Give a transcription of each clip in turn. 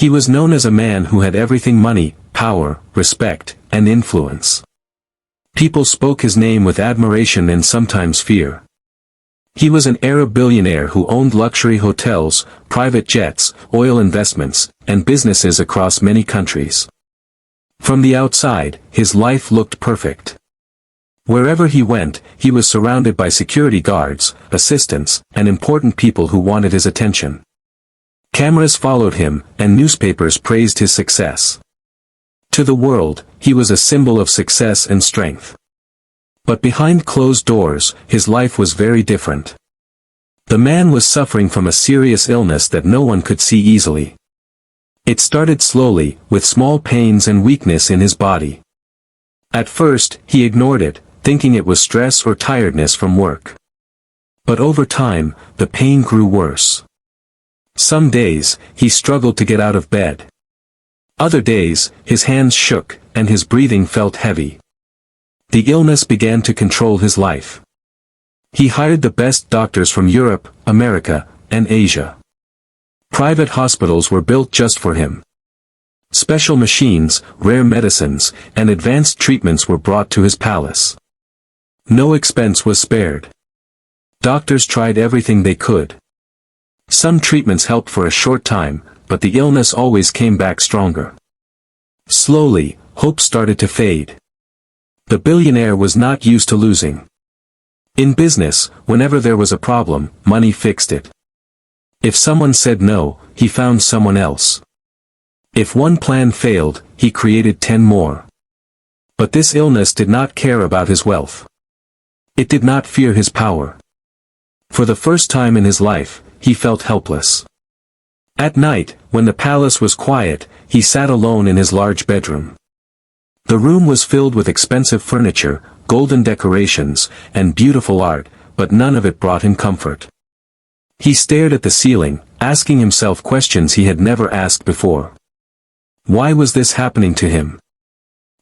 He was known as a man who had everything: money, power, respect, and influence. People spoke his name with admiration and sometimes fear. He was an Arab billionaire who owned luxury hotels, private jets, oil investments, and businesses across many countries. From the outside, his life looked perfect. Wherever he went, he was surrounded by security guards, assistants, and important people who wanted his attention. Cameras followed him, and newspapers praised his success. To the world, he was a symbol of success and strength. But behind closed doors, his life was very different. The man was suffering from a serious illness that no one could see easily. It started slowly, with small pains and weakness in his body. At first, he ignored it, thinking it was stress or tiredness from work. But over time, the pain grew worse. Some days, he struggled to get out of bed. Other days, his hands shook, and his breathing felt heavy. The illness began to control his life. He hired the best doctors from Europe, America, and Asia. Private hospitals were built just for him. Special machines, rare medicines, and advanced treatments were brought to his palace. No expense was spared. Doctors tried everything they could. Some treatments helped for a short time, but the illness always came back stronger. Slowly, hope started to fade. The billionaire was not used to losing. In business, whenever there was a problem, money fixed it. If someone said no, he found someone else. If one plan failed, he created 10 more. But this illness did not care about his wealth. It did not fear his power. For the first time in his life, he felt helpless. At night, when the palace was quiet, he sat alone in his large bedroom. The room was filled with expensive furniture, golden decorations, and beautiful art, but none of it brought him comfort. He stared at the ceiling, asking himself questions he had never asked before. Why was this happening to him?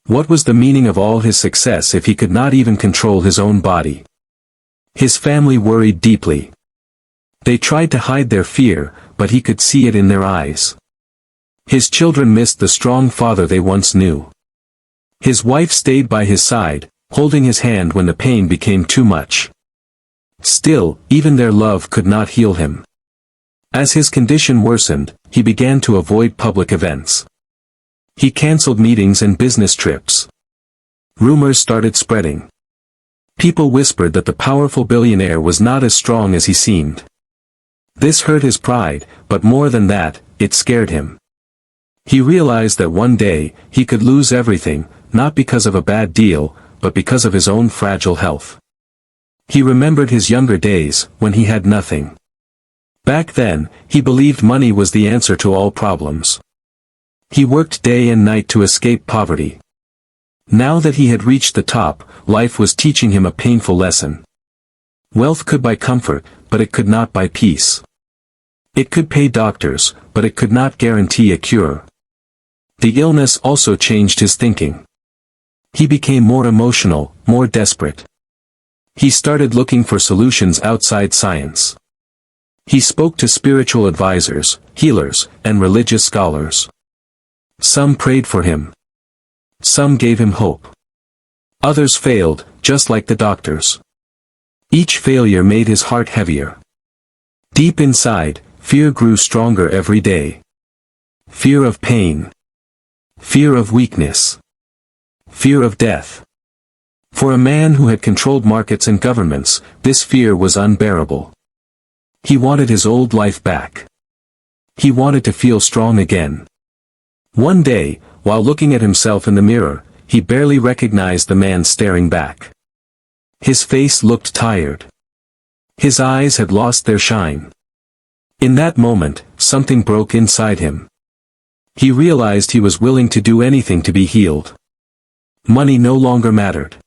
What was the meaning of all his success if he could not even control his own body? His family worried deeply. They tried to hide their fear, but he could see it in their eyes. His children missed the strong father they once knew. His wife stayed by his side, holding his hand when the pain became too much. Still, even their love could not heal him. As his condition worsened, he began to avoid public events. He canceled meetings and business trips. Rumors started spreading. People whispered that the powerful billionaire was not as strong as he seemed. This hurt his pride, but more than that, it scared him. He realized that one day, he could lose everything, not because of a bad deal, but because of his own fragile health. He remembered his younger days, when he had nothing. Back then, he believed money was the answer to all problems. He worked day and night to escape poverty. Now that he had reached the top, life was teaching him a painful lesson. Wealth could buy comfort, but it could not buy peace. It could pay doctors, but it could not guarantee a cure. The illness also changed his thinking. He became more emotional, more desperate. He started looking for solutions outside science. He spoke to spiritual advisors, healers, and religious scholars. Some prayed for him. Some gave him hope. Others failed, just like the doctors. Each failure made his heart heavier. Deep inside, fear grew stronger every day. Fear of pain. Fear of weakness. Fear of death. For a man who had controlled markets and governments, this fear was unbearable. He wanted his old life back. He wanted to feel strong again. One day, while looking at himself in the mirror, he barely recognized the man staring back. His face looked tired. His eyes had lost their shine. In that moment, something broke inside him. He realized he was willing to do anything to be healed. Money no longer mattered.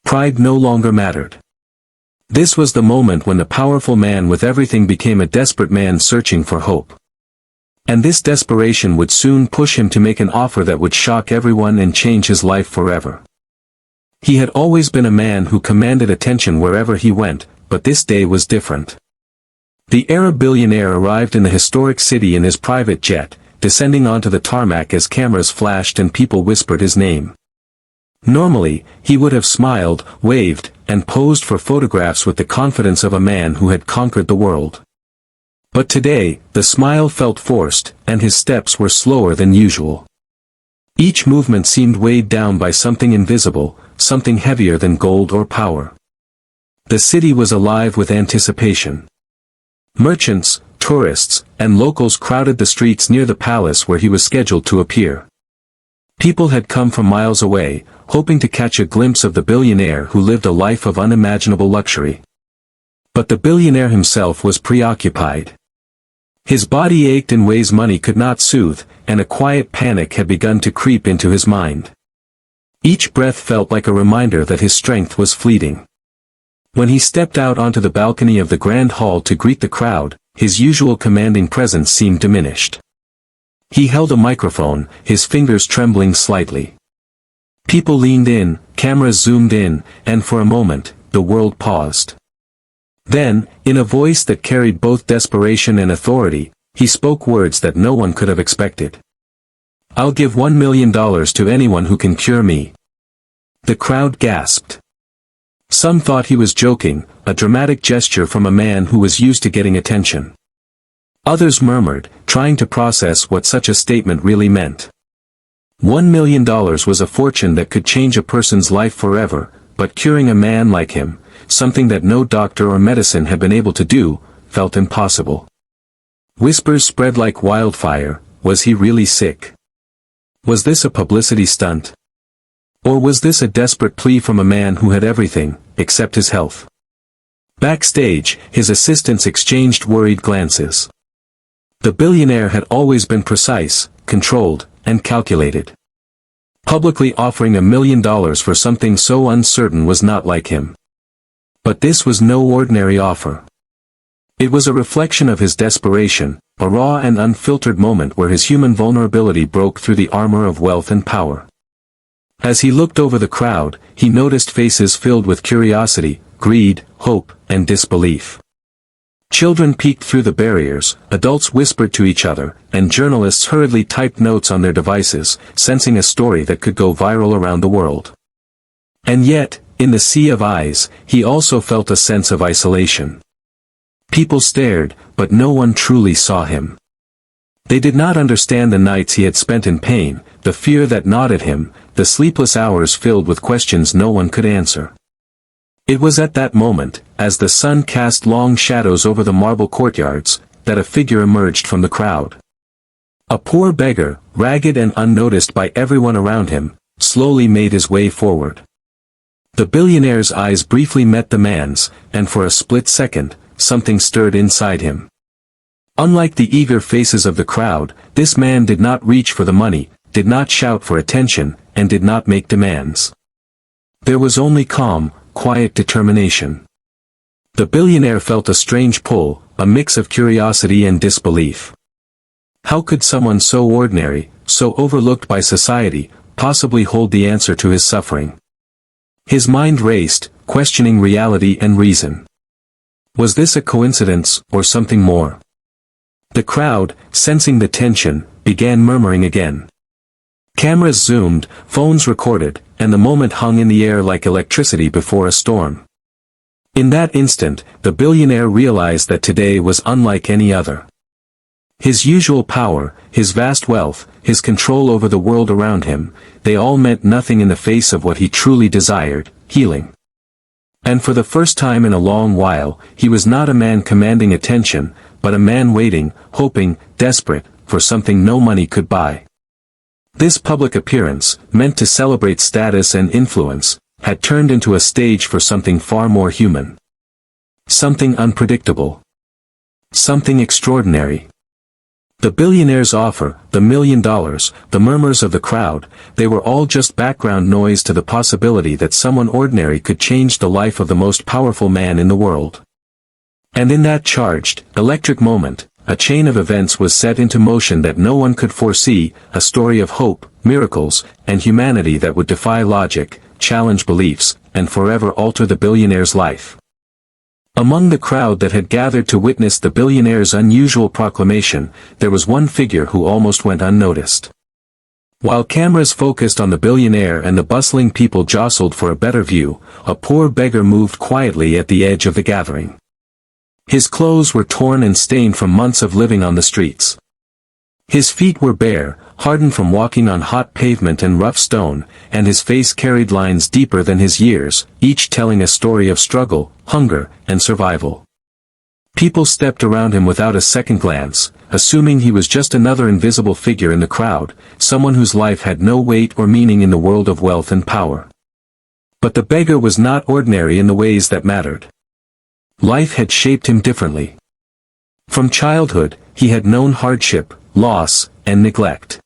Pride no longer mattered. This was the moment when the powerful man with everything became a desperate man searching for hope. And this desperation would soon push him to make an offer that would shock everyone and change his life forever. He had always been a man who commanded attention wherever he went, but this day was different. The Arab billionaire arrived in the historic city in his private jet, descending onto the tarmac as cameras flashed and people whispered his name. Normally, he would have smiled, waved, and posed for photographs with the confidence of a man who had conquered the world. But today, the smile felt forced, and his steps were slower than usual. Each movement seemed weighed down by something invisible, something heavier than gold or power. The city was alive with anticipation. Merchants, tourists, and locals crowded the streets near the palace where he was scheduled to appear. People had come from miles away, hoping to catch a glimpse of the billionaire who lived a life of unimaginable luxury. But the billionaire himself was preoccupied. His body ached in ways money could not soothe, and a quiet panic had begun to creep into his mind. Each breath felt like a reminder that his strength was fleeting. When he stepped out onto the balcony of the grand hall to greet the crowd, his usual commanding presence seemed diminished. He held a microphone, his fingers trembling slightly. People leaned in, cameras zoomed in, and for a moment, the world paused. Then, in a voice that carried both desperation and authority, he spoke words that no one could have expected. "I'll give $1 million to anyone who can cure me." The crowd gasped. Some thought he was joking, a dramatic gesture from a man who was used to getting attention. Others murmured, trying to process what such a statement really meant. $1 million was a fortune that could change a person's life forever, but curing a man like him, something that no doctor or medicine had been able to do, felt impossible. Whispers spread like wildfire. Was he really sick? Was this a publicity stunt? Or was this a desperate plea from a man who had everything, except his health? Backstage, his assistants exchanged worried glances. The billionaire had always been precise, controlled, and calculated. Publicly offering $1 million for something so uncertain was not like him. But this was no ordinary offer. It was a reflection of his desperation, a raw and unfiltered moment where his human vulnerability broke through the armor of wealth and power. As he looked over the crowd, he noticed faces filled with curiosity, greed, hope, and disbelief. Children peeked through the barriers, adults whispered to each other, and journalists hurriedly typed notes on their devices, sensing a story that could go viral around the world. And yet, in the sea of eyes, he also felt a sense of isolation. People stared, but no one truly saw him. They did not understand the nights he had spent in pain, the fear that gnawed at him, the sleepless hours filled with questions no one could answer. It was at that moment, as the sun cast long shadows over the marble courtyards, that a figure emerged from the crowd. A poor beggar, ragged and unnoticed by everyone around him, slowly made his way forward. The billionaire's eyes briefly met the man's, and for a split second, something stirred inside him. Unlike the eager faces of the crowd, this man did not reach for the money, did not shout for attention, and did not make demands. There was only calm, quiet determination. The billionaire felt a strange pull, a mix of curiosity and disbelief. How could someone so ordinary, so overlooked by society, possibly hold the answer to his suffering? His mind raced, questioning reality and reason. Was this a coincidence, or something more? The crowd, sensing the tension, began murmuring again. Cameras zoomed, phones recorded, and the moment hung in the air like electricity before a storm. In that instant, the billionaire realized that today was unlike any other. His usual power, his vast wealth, his control over the world around him, they all meant nothing in the face of what he truly desired, healing. And for the first time in a long while, he was not a man commanding attention, but a man waiting, hoping, desperate, for something no money could buy. This public appearance, meant to celebrate status and influence, had turned into a stage for something far more human. Something unpredictable. Something extraordinary. The billionaire's offer, the $1 million, the murmurs of the crowd, they were all just background noise to the possibility that someone ordinary could change the life of the most powerful man in the world. And in that charged, electric moment, a chain of events was set into motion that no one could foresee, a story of hope, miracles, and humanity that would defy logic, challenge beliefs, and forever alter the billionaire's life. Among the crowd that had gathered to witness the billionaire's unusual proclamation, there was one figure who almost went unnoticed. While cameras focused on the billionaire and the bustling people jostled for a better view, a poor beggar moved quietly at the edge of the gathering. His clothes were torn and stained from months of living on the streets. His feet were bare, hardened from walking on hot pavement and rough stone, and his face carried lines deeper than his years, each telling a story of struggle, hunger, and survival. People stepped around him without a second glance, assuming he was just another invisible figure in the crowd, someone whose life had no weight or meaning in the world of wealth and power. But the beggar was not ordinary in the ways that mattered. Life had shaped him differently. From childhood, he had known hardship, loss, and neglect.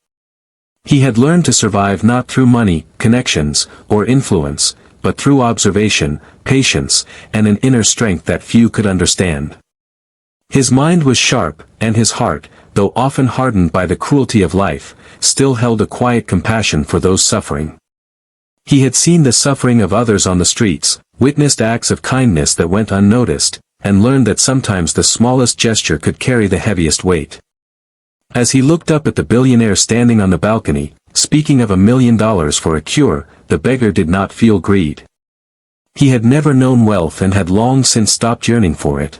He had learned to survive not through money, connections, or influence, but through observation, patience, and an inner strength that few could understand. His mind was sharp, and his heart, though often hardened by the cruelty of life, still held a quiet compassion for those suffering. He had seen the suffering of others on the streets, witnessed acts of kindness that went unnoticed, and learned that sometimes the smallest gesture could carry the heaviest weight. As he looked up at the billionaire standing on the balcony, speaking of $1 million for a cure, the beggar did not feel greed. He had never known wealth and had long since stopped yearning for it.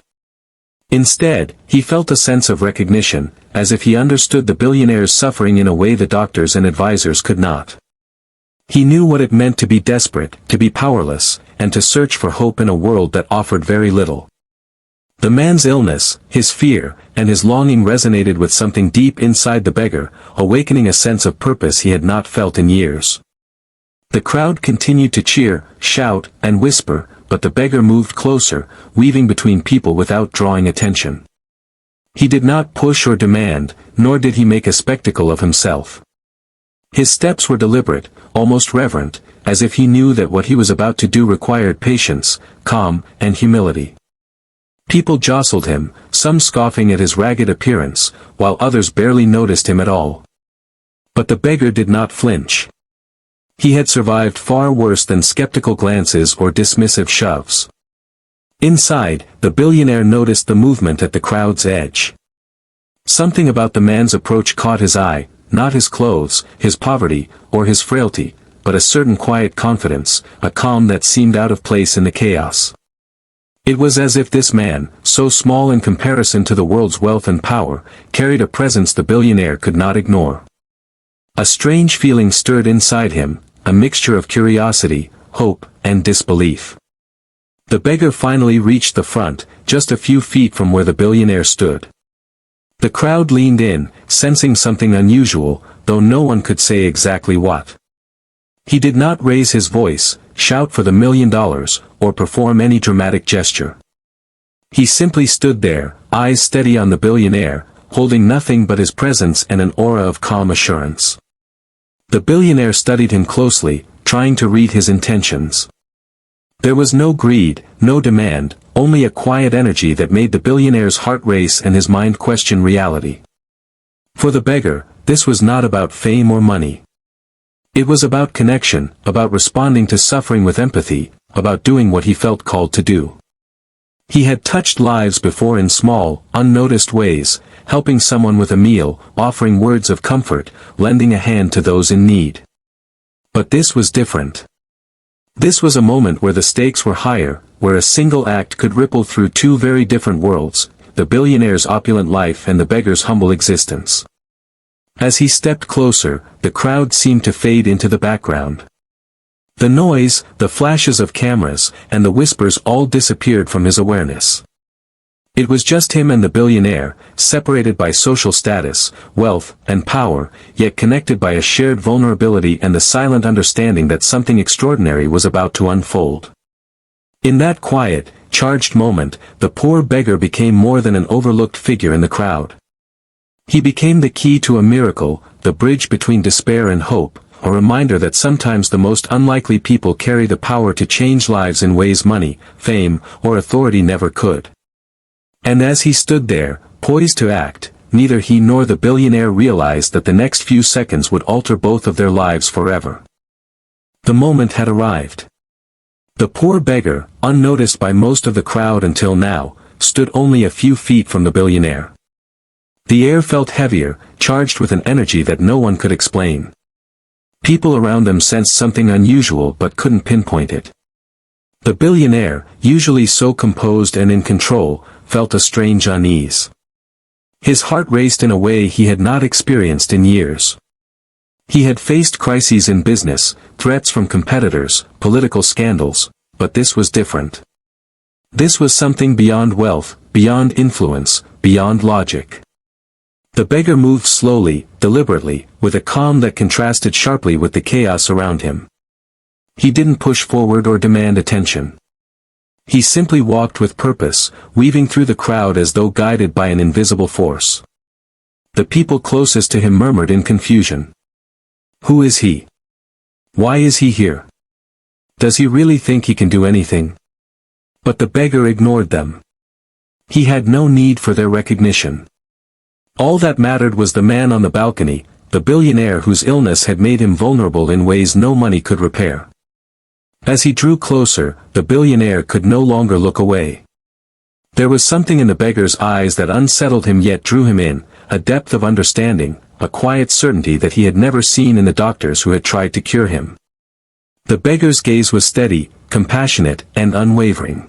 Instead, he felt a sense of recognition, as if he understood the billionaire's suffering in a way the doctors and advisors could not. He knew what it meant to be desperate, to be powerless, and to search for hope in a world that offered very little. The man's illness, his fear, and his longing resonated with something deep inside the beggar, awakening a sense of purpose he had not felt in years. The crowd continued to cheer, shout, and whisper, but the beggar moved closer, weaving between people without drawing attention. He did not push or demand, nor did he make a spectacle of himself. His steps were deliberate, almost reverent, as if he knew that what he was about to do required patience, calm, and humility. People jostled him, some scoffing at his ragged appearance, while others barely noticed him at all. But the beggar did not flinch. He had survived far worse than skeptical glances or dismissive shoves. Inside, the billionaire noticed the movement at the crowd's edge. Something about the man's approach caught his eye, not his clothes, his poverty, or his frailty, but a certain quiet confidence, a calm that seemed out of place in the chaos. It was as if this man, so small in comparison to the world's wealth and power, carried a presence the billionaire could not ignore. A strange feeling stirred inside him, a mixture of curiosity, hope, and disbelief. The beggar finally reached the front, just a few feet from where the billionaire stood. The crowd leaned in, sensing something unusual, though no one could say exactly what. He did not raise his voice, shout for the $1 million, or perform any dramatic gesture. He simply stood there, eyes steady on the billionaire, holding nothing but his presence and an aura of calm assurance. The billionaire studied him closely, trying to read his intentions. There was no greed, no demand, only a quiet energy that made the billionaire's heart race and his mind question reality. For the beggar, this was not about fame or money. It was about connection, about responding to suffering with empathy, about doing what he felt called to do. He had touched lives before in small, unnoticed ways, helping someone with a meal, offering words of comfort, lending a hand to those in need. But this was different. This was a moment where the stakes were higher, where a single act could ripple through two very different worlds, the billionaire's opulent life and the beggar's humble existence. As he stepped closer, the crowd seemed to fade into the background. The noise, the flashes of cameras, and the whispers all disappeared from his awareness. It was just him and the billionaire, separated by social status, wealth, and power, yet connected by a shared vulnerability and the silent understanding that something extraordinary was about to unfold. In that quiet, charged moment, the poor beggar became more than an overlooked figure in the crowd. He became the key to a miracle, the bridge between despair and hope, a reminder that sometimes the most unlikely people carry the power to change lives in ways money, fame, or authority never could. And as he stood there, poised to act, neither he nor the billionaire realized that the next few seconds would alter both of their lives forever. The moment had arrived. The poor beggar, unnoticed by most of the crowd until now, stood only a few feet from the billionaire. The air felt heavier, charged with an energy that no one could explain. People around them sensed something unusual but couldn't pinpoint it. The billionaire, usually so composed and in control, felt a strange unease. His heart raced in a way he had not experienced in years. He had faced crises in business, threats from competitors, political scandals, but this was different. This was something beyond wealth, beyond influence, beyond logic. The beggar moved slowly, deliberately, with a calm that contrasted sharply with the chaos around him. He didn't push forward or demand attention. He simply walked with purpose, weaving through the crowd as though guided by an invisible force. The people closest to him murmured in confusion. Who is he? Why is he here? Does he really think he can do anything? But the beggar ignored them. He had no need for their recognition. All that mattered was the man on the balcony, the billionaire whose illness had made him vulnerable in ways no money could repair. As he drew closer, the billionaire could no longer look away. There was something in the beggar's eyes that unsettled him yet drew him in, a depth of understanding, a quiet certainty that he had never seen in the doctors who had tried to cure him. The beggar's gaze was steady, compassionate, and unwavering.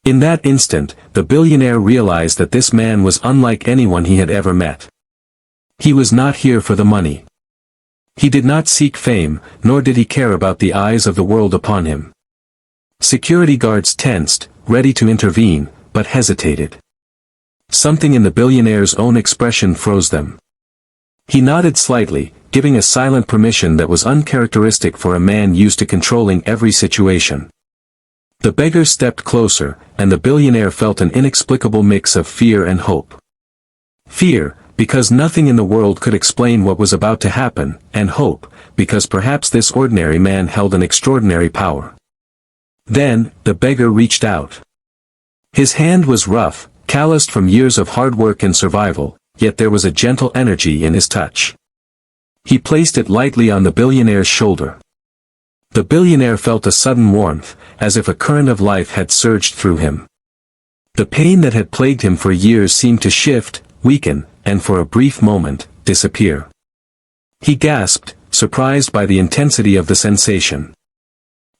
In that instant, the billionaire realized that this man was unlike anyone he had ever met. He was not here for the money. He did not seek fame, nor did he care about the eyes of the world upon him. Security guards tensed, ready to intervene, but hesitated. Something in the billionaire's own expression froze them. He nodded slightly, giving a silent permission that was uncharacteristic for a man used to controlling every situation. The beggar stepped closer, and the billionaire felt an inexplicable mix of fear and hope. Fear, because nothing in the world could explain what was about to happen, and hope, because perhaps this ordinary man held an extraordinary power. Then, the beggar reached out. His hand was rough, calloused from years of hard work and survival, yet there was a gentle energy in his touch. He placed it lightly on the billionaire's shoulder. The billionaire felt a sudden warmth, as if a current of life had surged through him. The pain that had plagued him for years seemed to shift, weaken, and for a brief moment, disappear. He gasped, surprised by the intensity of the sensation.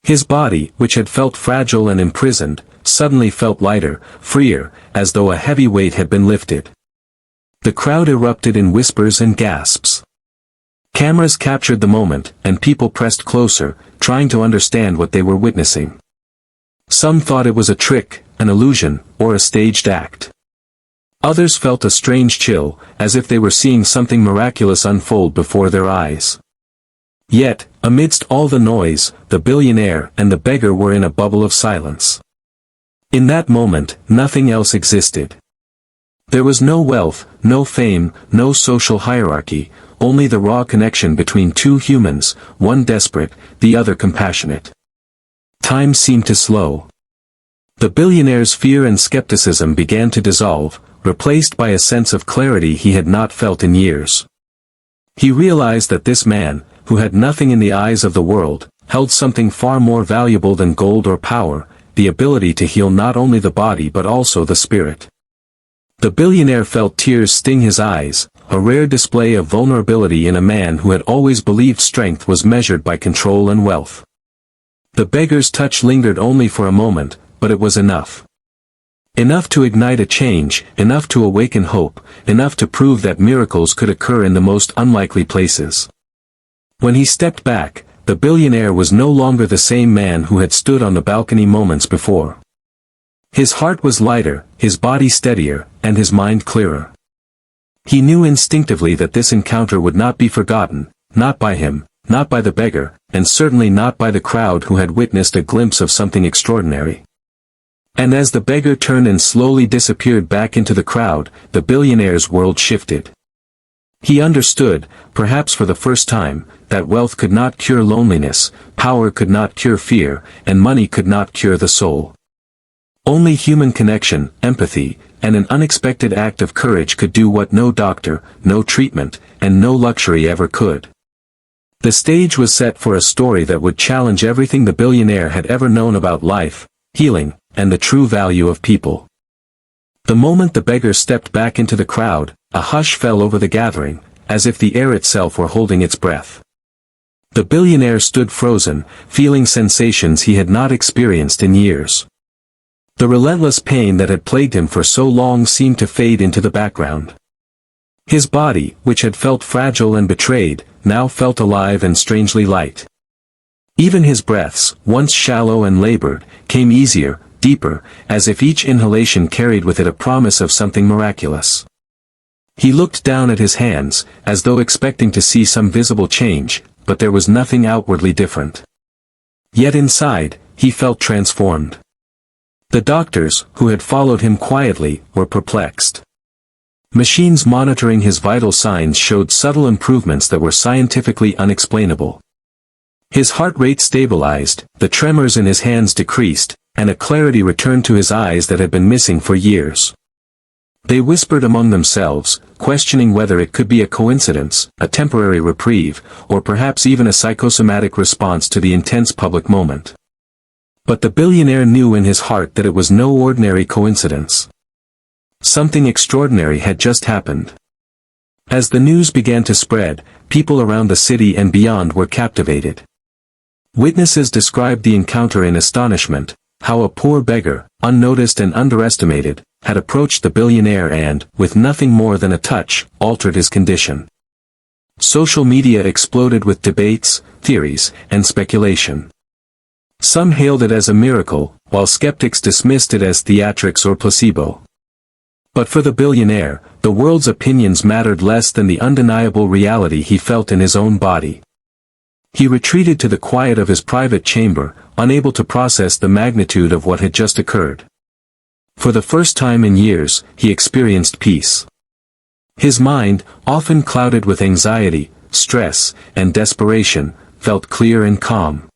His body, which had felt fragile and imprisoned, suddenly felt lighter, freer, as though a heavy weight had been lifted. The crowd erupted in whispers and gasps. Cameras captured the moment, and people pressed closer, trying to understand what they were witnessing. Some thought it was a trick, an illusion, or a staged act. Others felt a strange chill, as if they were seeing something miraculous unfold before their eyes. Yet, amidst all the noise, the billionaire and the beggar were in a bubble of silence. In that moment, nothing else existed. There was no wealth, no fame, no social hierarchy, only the raw connection between two humans, one desperate, the other compassionate. Time seemed to slow. The billionaire's fear and skepticism began to dissolve, replaced by a sense of clarity he had not felt in years. He realized that this man, who had nothing in the eyes of the world, held something far more valuable than gold or power, the ability to heal not only the body but also the spirit. The billionaire felt tears sting his eyes, a rare display of vulnerability in a man who had always believed strength was measured by control and wealth. The beggar's touch lingered only for a moment, but it was enough. Enough to ignite a change, enough to awaken hope, enough to prove that miracles could occur in the most unlikely places. When he stepped back, the billionaire was no longer the same man who had stood on the balcony moments before. His heart was lighter, his body steadier, and his mind clearer. He knew instinctively that this encounter would not be forgotten, not by him, not by the beggar, and certainly not by the crowd who had witnessed a glimpse of something extraordinary. And as the beggar turned and slowly disappeared back into the crowd, the billionaire's world shifted. He understood, perhaps for the first time, that wealth could not cure loneliness, power could not cure fear, and money could not cure the soul. Only human connection, empathy, and an unexpected act of courage could do what no doctor, no treatment, and no luxury ever could. The stage was set for a story that would challenge everything the billionaire had ever known about life, healing, and the true value of people. The moment the beggar stepped back into the crowd, a hush fell over the gathering, as if the air itself were holding its breath. The billionaire stood frozen, feeling sensations he had not experienced in years. The relentless pain that had plagued him for so long seemed to fade into the background. His body, which had felt fragile and betrayed, now felt alive and strangely light. Even his breaths, once shallow and labored, came easier, deeper, as if each inhalation carried with it a promise of something miraculous. He looked down at his hands, as though expecting to see some visible change, but there was nothing outwardly different. Yet inside, he felt transformed. The doctors, who had followed him quietly, were perplexed. Machines monitoring his vital signs showed subtle improvements that were scientifically unexplainable. His heart rate stabilized, the tremors in his hands decreased, and a clarity returned to his eyes that had been missing for years. They whispered among themselves, questioning whether it could be a coincidence, a temporary reprieve, or perhaps even a psychosomatic response to the intense public moment. But the billionaire knew in his heart that it was no ordinary coincidence. Something extraordinary had just happened. As the news began to spread, people around the city and beyond were captivated. Witnesses described the encounter in astonishment, how a poor beggar, unnoticed and underestimated, had approached the billionaire and, with nothing more than a touch, altered his condition. Social media exploded with debates, theories, and speculation. Some hailed it as a miracle, while skeptics dismissed it as theatrics or placebo. But for the billionaire, the world's opinions mattered less than the undeniable reality he felt in his own body. He retreated to the quiet of his private chamber, unable to process the magnitude of what had just occurred. For the first time in years, he experienced peace. His mind, often clouded with anxiety, stress, and desperation, felt clear and calm.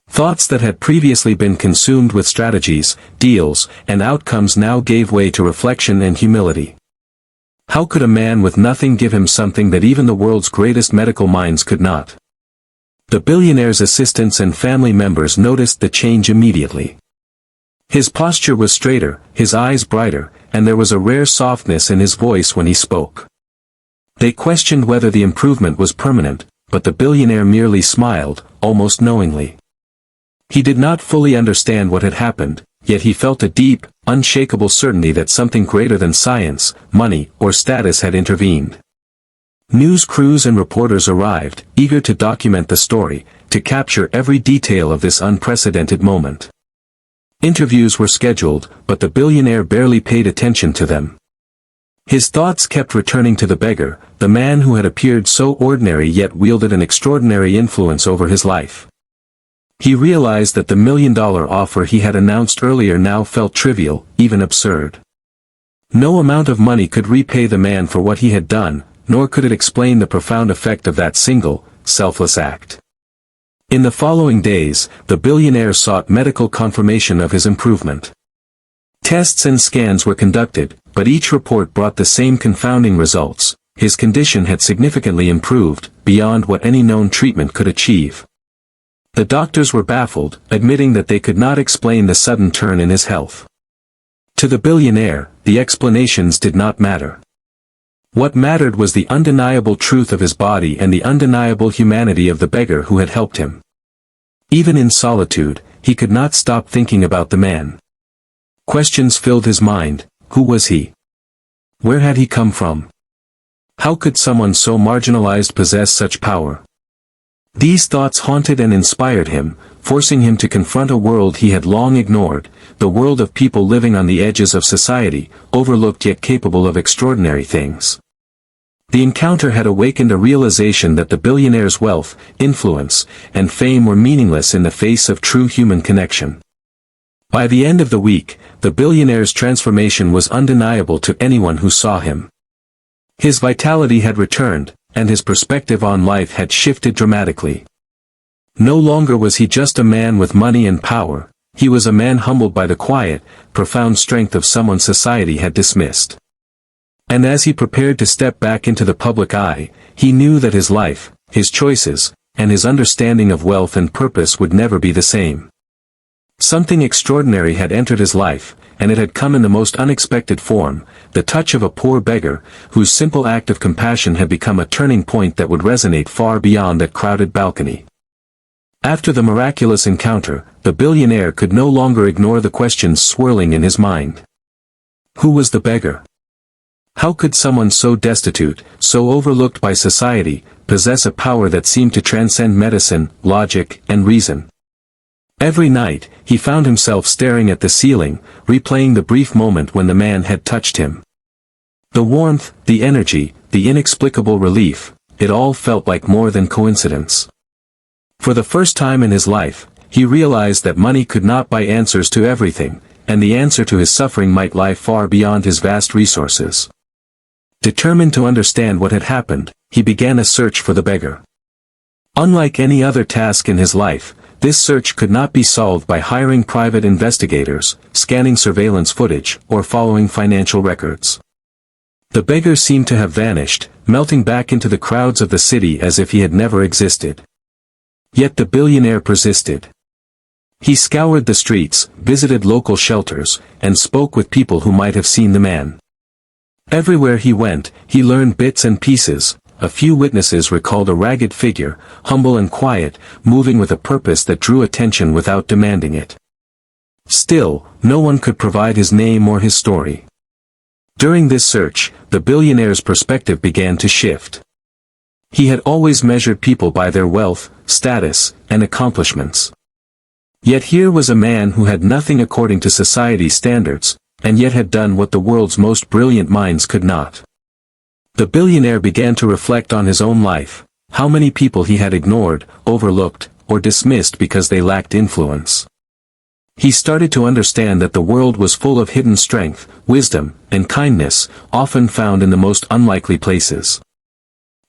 Thoughts that had previously been consumed with strategies, deals, and outcomes now gave way to reflection and humility. How could a man with nothing give him something that even the world's greatest medical minds could not? The billionaire's assistants and family members noticed the change immediately. His posture was straighter, his eyes brighter, and there was a rare softness in his voice when he spoke. They questioned whether the improvement was permanent, but the billionaire merely smiled, almost knowingly. He did not fully understand what had happened, yet he felt a deep, unshakable certainty that something greater than science, money, or status had intervened. News crews and reporters arrived, eager to document the story, to capture every detail of this unprecedented moment. Interviews were scheduled, but the billionaire barely paid attention to them. His thoughts kept returning to the beggar, the man who had appeared so ordinary yet wielded an extraordinary influence over his life. He realized that the $1 million offer he had announced earlier now felt trivial, even absurd. No amount of money could repay the man for what he had done, nor could it explain the profound effect of that single, selfless act. In the following days, the billionaire sought medical confirmation of his improvement. Tests and scans were conducted, but each report brought the same confounding results. His condition had significantly improved, beyond what any known treatment could achieve. The doctors were baffled, admitting that they could not explain the sudden turn in his health. To the billionaire, the explanations did not matter. What mattered was the undeniable truth of his body and the undeniable humanity of the beggar who had helped him. Even in solitude, he could not stop thinking about the man. Questions filled his mind. Who was he? Where had he come from? How could someone so marginalized possess such power? These thoughts haunted and inspired him, forcing him to confront a world he had long ignored, the world of people living on the edges of society, overlooked yet capable of extraordinary things. The encounter had awakened a realization that the billionaire's wealth, influence, and fame were meaningless in the face of true human connection. By the end of the week, the billionaire's transformation was undeniable to anyone who saw him. His vitality had returned, and his perspective on life had shifted dramatically. No longer was he just a man with money and power, he was a man humbled by the quiet, profound strength of someone society had dismissed. And as he prepared to step back into the public eye, he knew that his life, his choices, and his understanding of wealth and purpose would never be the same. Something extraordinary had entered his life, and it had come in the most unexpected form, the touch of a poor beggar, whose simple act of compassion had become a turning point that would resonate far beyond that crowded balcony. After the miraculous encounter, the billionaire could no longer ignore the questions swirling in his mind. Who was the beggar? How could someone so destitute, so overlooked by society, possess a power that seemed to transcend medicine, logic, and reason? Every night, he found himself staring at the ceiling, replaying the brief moment when the man had touched him. The warmth, the energy, the inexplicable relief, it all felt like more than coincidence. For the first time in his life, he realized that money could not buy answers to everything, and the answer to his suffering might lie far beyond his vast resources. Determined to understand what had happened, he began a search for the beggar. Unlike any other task in his life, this search could not be solved by hiring private investigators, scanning surveillance footage, or following financial records. The beggar seemed to have vanished, melting back into the crowds of the city as if he had never existed. Yet the billionaire persisted. He scoured the streets, visited local shelters, and spoke with people who might have seen the man. Everywhere he went, he learned bits and pieces. A few witnesses recalled a ragged figure, humble and quiet, moving with a purpose that drew attention without demanding it. Still, no one could provide his name or his story. During this search, the billionaire's perspective began to shift. He had always measured people by their wealth, status, and accomplishments. Yet here was a man who had nothing according to society's standards, and yet had done what the world's most brilliant minds could not. The billionaire began to reflect on his own life, how many people he had ignored, overlooked, or dismissed because they lacked influence. He started to understand that the world was full of hidden strength, wisdom, and kindness, often found in the most unlikely places.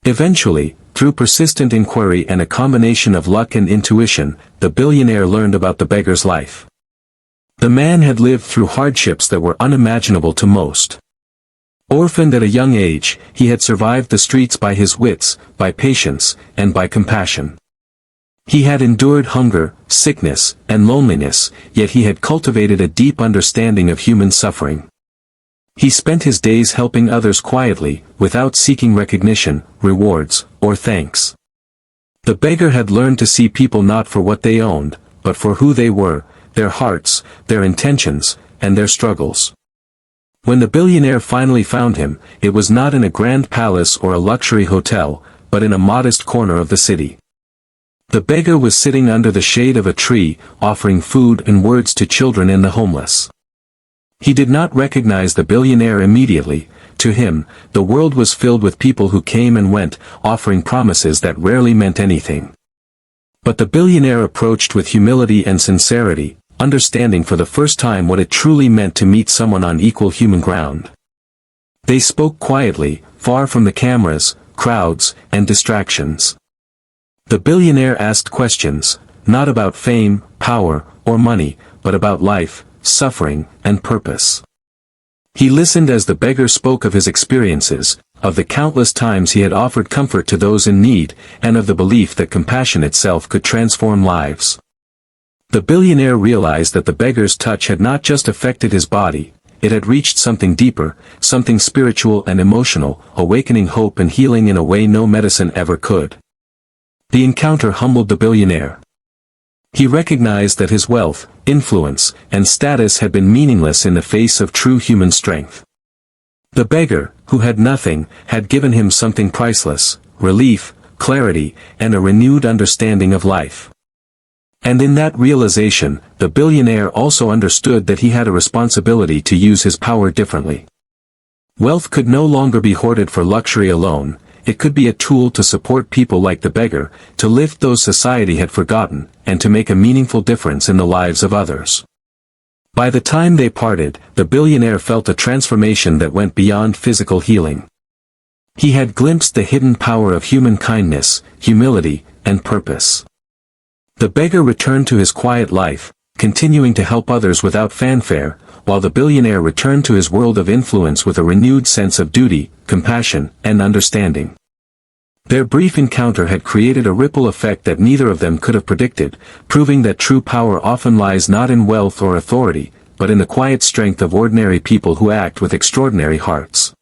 Eventually, through persistent inquiry and a combination of luck and intuition, the billionaire learned about the beggar's life. The man had lived through hardships that were unimaginable to most. Orphaned at a young age, he had survived the streets by his wits, by patience, and by compassion. He had endured hunger, sickness, and loneliness, yet he had cultivated a deep understanding of human suffering. He spent his days helping others quietly, without seeking recognition, rewards, or thanks. The beggar had learned to see people not for what they owned, but for who they were, their hearts, their intentions, and their struggles. When the billionaire finally found him, it was not in a grand palace or a luxury hotel, but in a modest corner of the city. The beggar was sitting under the shade of a tree, offering food and words to children and the homeless. He did not recognize the billionaire immediately. To him, the world was filled with people who came and went, offering promises that rarely meant anything. But the billionaire approached with humility and sincerity, understanding for the first time what it truly meant to meet someone on equal human ground. They spoke quietly, far from the cameras, crowds, and distractions. The billionaire asked questions, not about fame, power, or money, but about life, suffering, and purpose. He listened as the beggar spoke of his experiences, of the countless times he had offered comfort to those in need, and of the belief that compassion itself could transform lives. The billionaire realized that the beggar's touch had not just affected his body, it had reached something deeper, something spiritual and emotional, awakening hope and healing in a way no medicine ever could. The encounter humbled the billionaire. He recognized that his wealth, influence, and status had been meaningless in the face of true human strength. The beggar, who had nothing, had given him something priceless, relief, clarity, and a renewed understanding of life. And in that realization, the billionaire also understood that he had a responsibility to use his power differently. Wealth could no longer be hoarded for luxury alone, it could be a tool to support people like the beggar, to lift those society had forgotten, and to make a meaningful difference in the lives of others. By the time they parted, the billionaire felt a transformation that went beyond physical healing. He had glimpsed the hidden power of human kindness, humility, and purpose. The beggar returned to his quiet life, continuing to help others without fanfare, while the billionaire returned to his world of influence with a renewed sense of duty, compassion, and understanding. Their brief encounter had created a ripple effect that neither of them could have predicted, proving that true power often lies not in wealth or authority, but in the quiet strength of ordinary people who act with extraordinary hearts.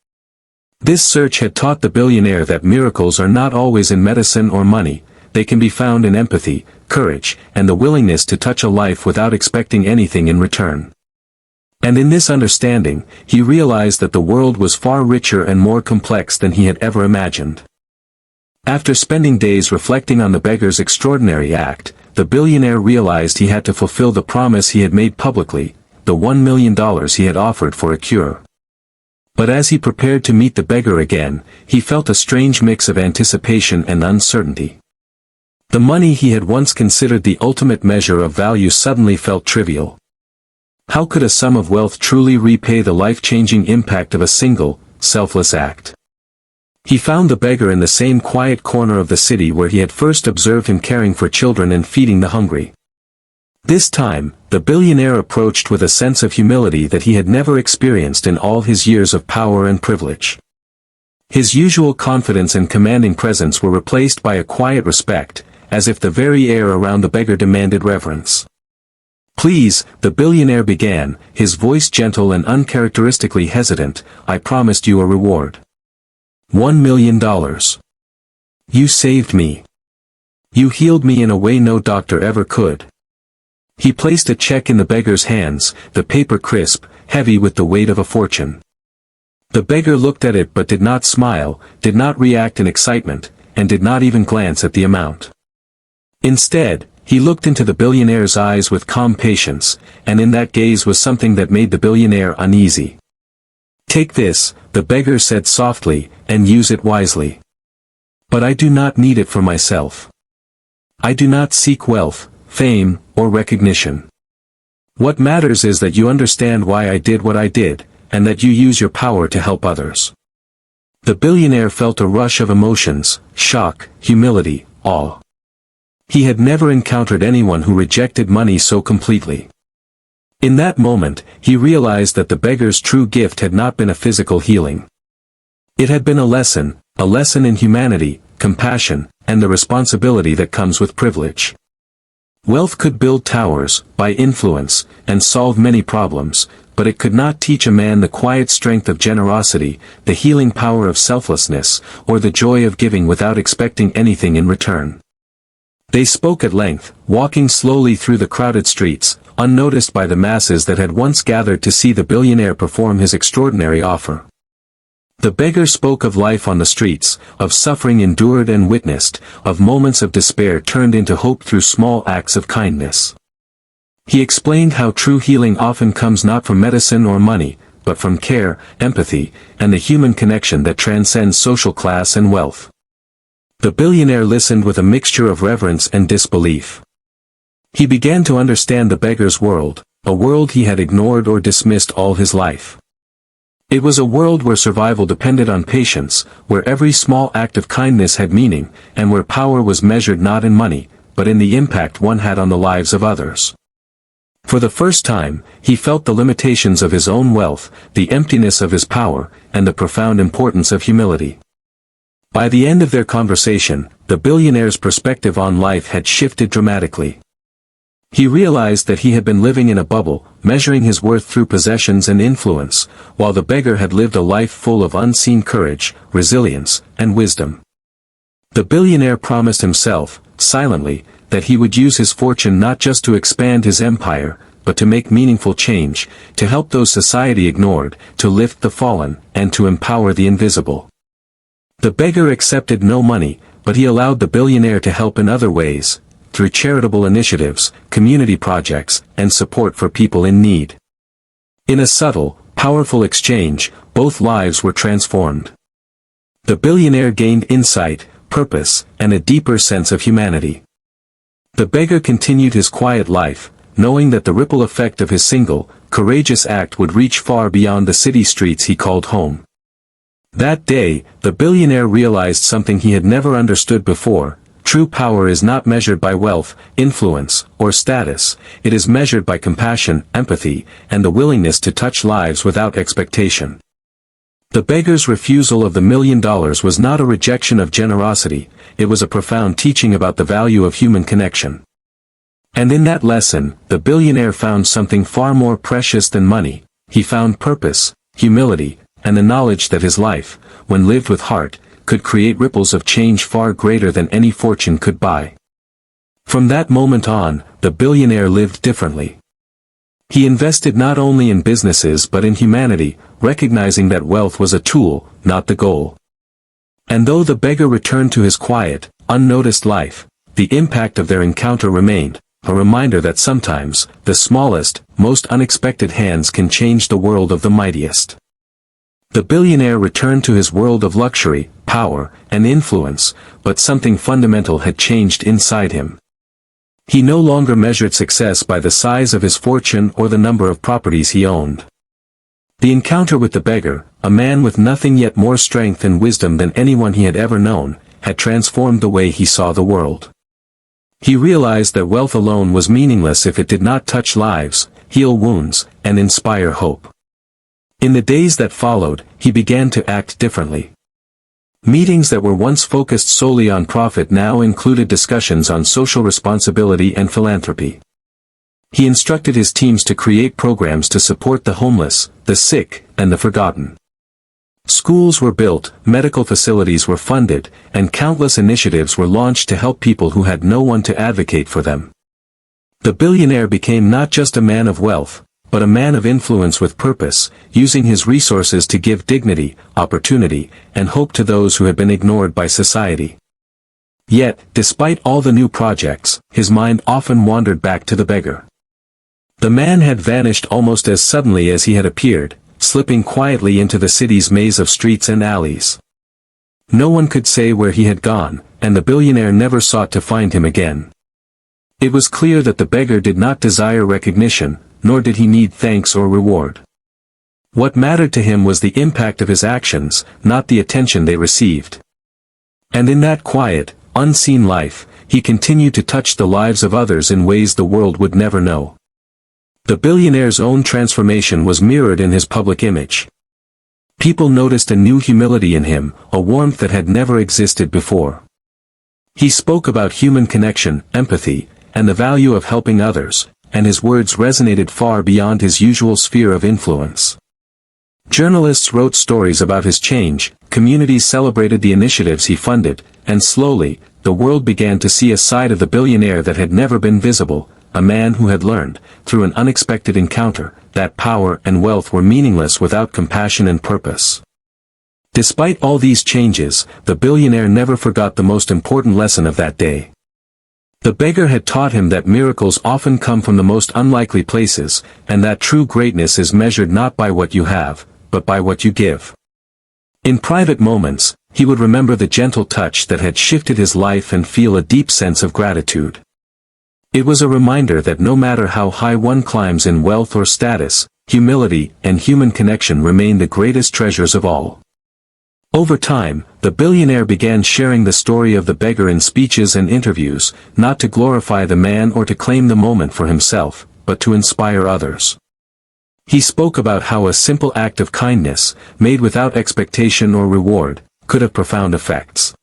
This search had taught the billionaire that miracles are not always in medicine or money, they can be found in empathy, courage, and the willingness to touch a life without expecting anything in return. And in this understanding, he realized that the world was far richer and more complex than he had ever imagined. After spending days reflecting on the beggar's extraordinary act, the billionaire realized he had to fulfill the promise he had made publicly, the $1 million he had offered for a cure. But as he prepared to meet the beggar again, he felt a strange mix of anticipation and uncertainty. The money he had once considered the ultimate measure of value suddenly felt trivial. How could a sum of wealth truly repay the life-changing impact of a single, selfless act? He found the beggar in the same quiet corner of the city where he had first observed him caring for children and feeding the hungry. This time, the billionaire approached with a sense of humility that he had never experienced in all his years of power and privilege. His usual confidence and commanding presence were replaced by a quiet respect, as if the very air around the beggar demanded reverence. "Please," the billionaire began, his voice gentle and uncharacteristically hesitant, "I promised you a reward. $1 million. You saved me. You healed me in a way no doctor ever could." He placed a check in the beggar's hands, the paper crisp, heavy with the weight of a fortune. The beggar looked at it but did not smile, did not react in excitement, and did not even glance at the amount. Instead, he looked into the billionaire's eyes with calm patience, and in that gaze was something that made the billionaire uneasy. "Take this," the beggar said softly, "and use it wisely. But I do not need it for myself. I do not seek wealth, fame, or recognition. What matters is that you understand why I did what I did, and that you use your power to help others." The billionaire felt a rush of emotions, shock, humility, awe. He had never encountered anyone who rejected money so completely. In that moment, he realized that the beggar's true gift had not been a physical healing. It had been a lesson in humanity, compassion, and the responsibility that comes with privilege. Wealth could build towers, buy influence, and solve many problems, but it could not teach a man the quiet strength of generosity, the healing power of selflessness, or the joy of giving without expecting anything in return. They spoke at length, walking slowly through the crowded streets, unnoticed by the masses that had once gathered to see the billionaire perform his extraordinary offer. The beggar spoke of life on the streets, of suffering endured and witnessed, of moments of despair turned into hope through small acts of kindness. He explained how true healing often comes not from medicine or money, but from care, empathy, and the human connection that transcends social class and wealth. The billionaire listened with a mixture of reverence and disbelief. He began to understand the beggar's world, a world he had ignored or dismissed all his life. It was a world where survival depended on patience, where every small act of kindness had meaning, and where power was measured not in money, but in the impact one had on the lives of others. For the first time, he felt the limitations of his own wealth, the emptiness of his power, and the profound importance of humility. By the end of their conversation, the billionaire's perspective on life had shifted dramatically. He realized that he had been living in a bubble, measuring his worth through possessions and influence, while the beggar had lived a life full of unseen courage, resilience, and wisdom. The billionaire promised himself, silently, that he would use his fortune not just to expand his empire, but to make meaningful change, to help those society ignored, to lift the fallen, and to empower the invisible. The beggar accepted no money, but he allowed the billionaire to help in other ways, through charitable initiatives, community projects, and support for people in need. In a subtle, powerful exchange, both lives were transformed. The billionaire gained insight, purpose, and a deeper sense of humanity. The beggar continued his quiet life, knowing that the ripple effect of his single, courageous act would reach far beyond the city streets he called home. That day, the billionaire realized something he had never understood before: true power is not measured by wealth, influence, or status, it is measured by compassion, empathy, and the willingness to touch lives without expectation. The beggar's refusal of the $1 million was not a rejection of generosity, it was a profound teaching about the value of human connection. And in that lesson, the billionaire found something far more precious than money. He found purpose, humility, and the knowledge that his life, when lived with heart, could create ripples of change far greater than any fortune could buy. From that moment on, the billionaire lived differently. He invested not only in businesses but in humanity, recognizing that wealth was a tool, not the goal. And though the beggar returned to his quiet, unnoticed life, the impact of their encounter remained, a reminder that sometimes, the smallest, most unexpected hands can change the world of the mightiest. The billionaire returned to his world of luxury, power, and influence, but something fundamental had changed inside him. He no longer measured success by the size of his fortune or the number of properties he owned. The encounter with the beggar, a man with nothing yet more strength and wisdom than anyone he had ever known, had transformed the way he saw the world. He realized that wealth alone was meaningless if it did not touch lives, heal wounds, and inspire hope. In the days that followed, he began to act differently. Meetings that were once focused solely on profit now included discussions on social responsibility and philanthropy. He instructed his teams to create programs to support the homeless, the sick, and the forgotten. Schools were built, medical facilities were funded, and countless initiatives were launched to help people who had no one to advocate for them. The billionaire became not just a man of wealth, but a man of influence with purpose, using his resources to give dignity, opportunity, and hope to those who had been ignored by society. Yet, despite all the new projects, his mind often wandered back to the beggar. The man had vanished almost as suddenly as he had appeared, slipping quietly into the city's maze of streets and alleys. No one could say where he had gone, and the billionaire never sought to find him again. It was clear that the beggar did not desire recognition, nor did he need thanks or reward. What mattered to him was the impact of his actions, not the attention they received. And in that quiet, unseen life, he continued to touch the lives of others in ways the world would never know. The billionaire's own transformation was mirrored in his public image. People noticed a new humility in him, a warmth that had never existed before. He spoke about human connection, empathy, and the value of helping others, and his words resonated far beyond his usual sphere of influence. Journalists wrote stories about his change, communities celebrated the initiatives he funded, and slowly, the world began to see a side of the billionaire that had never been visible, a man who had learned, through an unexpected encounter, that power and wealth were meaningless without compassion and purpose. Despite all these changes, the billionaire never forgot the most important lesson of that day. The beggar had taught him that miracles often come from the most unlikely places, and that true greatness is measured not by what you have, but by what you give. In private moments, he would remember the gentle touch that had shifted his life and feel a deep sense of gratitude. It was a reminder that no matter how high one climbs in wealth or status, humility and human connection remain the greatest treasures of all. Over time, the billionaire began sharing the story of the beggar in speeches and interviews, not to glorify the man or to claim the moment for himself, but to inspire others. He spoke about how a simple act of kindness, made without expectation or reward, could have profound effects.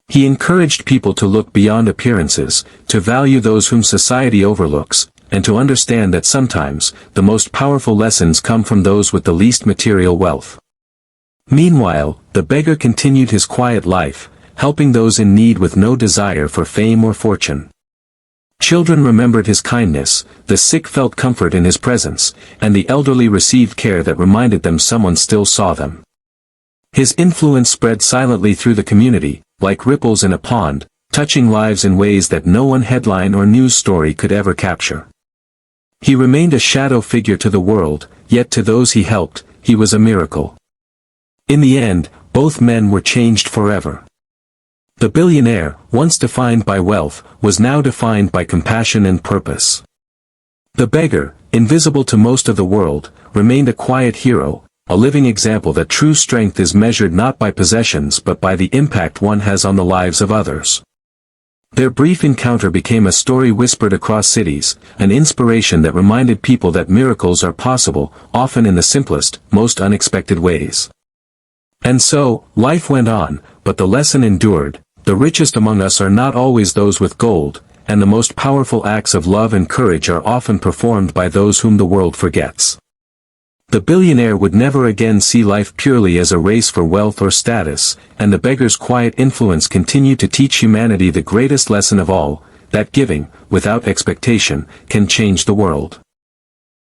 He encouraged people to look beyond appearances, to value those whom society overlooks, and to understand that sometimes, the most powerful lessons come from those with the least material wealth. Meanwhile, the beggar continued his quiet life, helping those in need with no desire for fame or fortune. Children remembered his kindness, the sick felt comfort in his presence, and the elderly received care that reminded them someone still saw them. His influence spread silently through the community, like ripples in a pond, touching lives in ways that no one headline or news story could ever capture. He remained a shadow figure to the world, yet to those he helped, he was a miracle. In the end, both men were changed forever. The billionaire, once defined by wealth, was now defined by compassion and purpose. The beggar, invisible to most of the world, remained a quiet hero, a living example that true strength is measured not by possessions but by the impact one has on the lives of others. Their brief encounter became a story whispered across cities, an inspiration that reminded people that miracles are possible, often in the simplest, most unexpected ways. And so, life went on, but the lesson endured. The richest among us are not always those with gold, and the most powerful acts of love and courage are often performed by those whom the world forgets. The billionaire would never again see life purely as a race for wealth or status, and the beggar's quiet influence continued to teach humanity the greatest lesson of all, that giving, without expectation, can change the world.